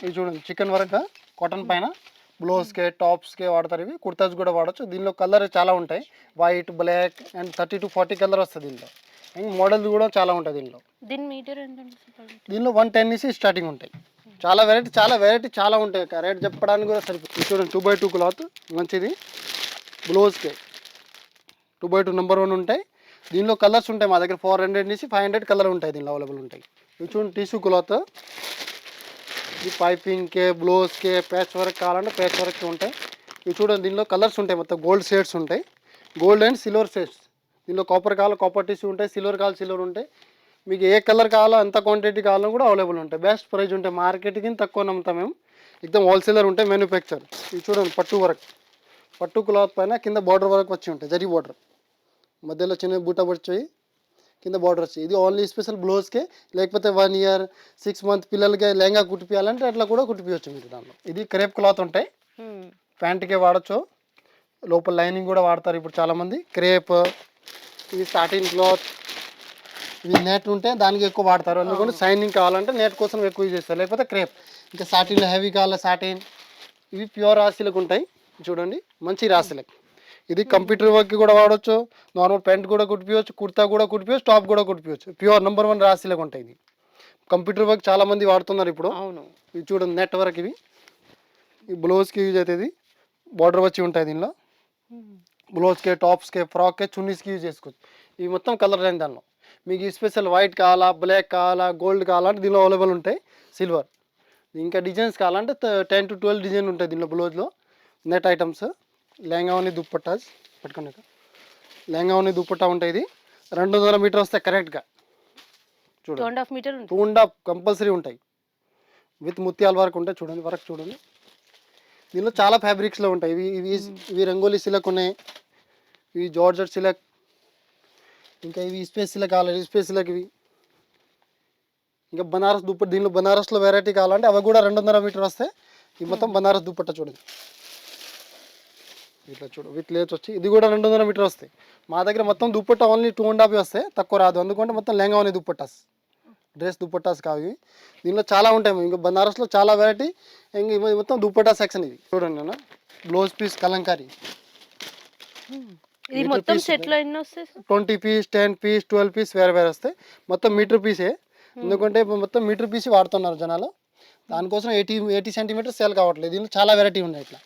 ఇది చూడండి chicken work cotton పైన బ్లౌజ్కే టాప్స్కే వాడతారు. ఇవి కుర్తాస్ కూడా వాడచ్చు. దీనిలో కలర్ చాలా ఉంటాయి, white, black and 30 to 40 colour వస్తుంది దీనిలో. అండ్ మోడల్స్ కూడా చాలా ఉంటాయి దీనిలో. దీని మీటర్ ఎంత? దీనిలో 110 నుంచి స్టార్టింగ్ ఉంటాయి. చాలా వెరైటీ చాలా ఉంటాయి. రేట్ చెప్పడానికి కూడా సరిపోతుంది. చూడండి 2x2 క్లాత్ మంచిది. బ్లౌజ్కే 2x2 నెంబర్ 1 ఉంటాయి. దీనిలో కలర్స్ ఉంటాయి మా దగ్గర 400 నుంచి 500 కలర్ ఉంటాయి దీనిలో అవైలబుల్ ఉంటాయి. ఇవి చూడండి టిష్యూ క్లాత్, ఇది పైపింగ్కే బ్లౌజ్కే ప్యాచ్ వర్క్ కావాలంటే ప్యాచ్ వర్క్ ఉంటాయి. ఇవి చూడండి దీనిలో కలర్స్ ఉంటాయి, మొత్తం గోల్డ్ షేడ్స్ ఉంటాయి, గోల్డ్ అండ్ సిల్వర్ షేడ్స్. దీనిలో కాపర్ కావాలో కాపర్ టిష్యూ ఉంటాయి, సిల్వర్ కావాలి సిల్వర్ ఉంటాయి. మీకు ఏ కలర్ కావాలో ఎంత క్వాంటిటీ కావాలో కూడా అవైలబుల్ ఉంటాయి. బెస్ట్ ప్రైస్ ఉంటాయి, మార్కెట్కి తక్కువ నమ్ముతాం మేము. ఎక్దమ్ హోల్సేలర్ ఉంటాయి, మ్యానుఫ్యాక్చర్. ఇవి చూడండి పట్టు వర్క్, పట్టు క్లాత్ పైన కింద బార్డర్ వర్క్ వచ్చి ఉంటాయి, జరీ బార్డర్ మధ్యలో చిన్న బూట వచ్చి కింద బార్డర్ వచ్చి. ఇది ఓన్లీ స్పెషల్ బ్లౌజ్కే, లేకపోతే 1 year 6 months పిల్లలకి లెహంగా కుట్టిపియాలంటే అట్లా కూడా కుట్టిపియచ్చు మీరు దాంట్లో. ఇది క్రేప్ క్లాత్ ఉంటాయి, ప్యాంట్కే వాడచ్చు, లోపల లైనింగ్ కూడా వాడతారు ఇప్పుడు చాలామంది. క్రేప్, ఇది సాటిన్ క్లాత్, ఇది నెట్ ఉంటే దానికి ఎక్కువ వాడతారు. ఎందుకంటే షైనింగ్ కావాలంటే నెట్ కోసం ఎక్కువ యూజ్ చేస్తారు, లేకపోతే క్రేప్. ఇంకా సాటిన్లో హెవీ కావాలి సాటిన్, ఇవి ప్యూర్ రాశిలకు ఉంటాయి. చూడండి మంచి రాశిలకు. ఇది కంప్యూటర్ వర్క్ కూడా వాడచ్చు, నార్మల్ ప్యాంట్ కూడా కుట్టిపోవచ్చు, కుర్తా కూడా కుట్టిపోవచ్చు, టాప్ కూడా కుట్టిపోవచ్చు. ప్యూర్ నెంబర్ 1 రాశిలకు ఉంటాయి. ఇది కంప్యూటర్ వర్క్ చాలా మంది వాడుతున్నారు ఇప్పుడు. అవును, ఇది చూడండి నెట్ వర్క్. ఇవి ఈ బ్లౌజ్కి యూజ్ అవుతుంది, బార్డర్ వచ్చి ఉంటాయి దీనిలో. బ్లౌజ్కే టాప్స్కే ఫ్రాక్కే చున్నీస్కి యూజ్ చేసుకోవచ్చు. ఇవి మొత్తం కలర్ రేంజ్ దానిలో. మీకు స్పెషల్ వైట్ కావాలా, బ్లాక్ కావాలా, గోల్డ్ కావాలంటే దీనిలో అవైలబుల్ ఉంటాయి, సిల్వర్. ఇంకా డిజైన్స్ కావాలంటే 10 to 12 డిజైన్ ఉంటాయి దీనిలో బ్లౌజ్లో. నెట్ ఐటమ్స్, లెహంగాని దుప్పట్టాస్ పెట్టుకునే లెహంగాని దుప్పట్టా ఉంటాయి. ఇది 200 మీటర్ వస్తాయి కరెక్ట్గా. చూడండి 2.5 మీటర్ 2.5 కంపల్సరీ ఉంటాయి, విత్ ముత్యాల వర్క్ ఉంటాయి. చూడండి వర్క్ చూడండి. దీనిలో చాలా ఫ్యాబ్రిక్స్లో ఉంటాయి. ఇవి రంగోలీ సిలక్ ఉన్నాయి, ఇవి జార్జెట్ సిలక్, ఇంకా ఇవి స్పేస్ సిలక్ కావాలి స్పేస్ సిలక్. ఇవి ఇంకా బనారస్ దుప్పట్ట, దీనిలో బనారస్లో వెరైటీ కావాలంటే అవి కూడా 200 మీటర్ వస్తాయి. ఇది మొత్తం బనారస్ దుప్పట్ట చూడండి, ఇట్లా చూడు విత్ లేచ్ వచ్చి. ఇది కూడా 200 మీటర్ వస్తాయి. మా దగ్గర మొత్తం దుప్పట్ట ఓన్లీ 2.5 వస్తాయి, తక్కువ రాదు. ఎందుకంటే మొత్తం లెహంగా దుప్పట్టాస్, డ్రెస్ దుప్పట్టాస్ కావు. దీనిలో చాలా ఉంటాయి, ఇంకా బనారస్లో చాలా వెరైటీ. ఇంక మొత్తం దుప్పట్టా సెక్షన్. ఇది చూడండి అన్న, బ్లౌజ్ పీస్ కలంకారీ. ఇది మొత్తం సెట్లో ఎన్ని వస్తాయి? 20 పీస్, 10 పీస్, 12 పీస్ వేరే వస్తాయి. మొత్తం మీటర్ పీసే, ఎందుకంటే మొత్తం మీటర్ పీస్ వాడుతున్నారు జనాలు. దానికోసం 80 సెంటీమీటర్ సేల్ కావట్లేదు. దీనిలో చాలా వెరైటీ ఉన్నాయి ఇట్లా.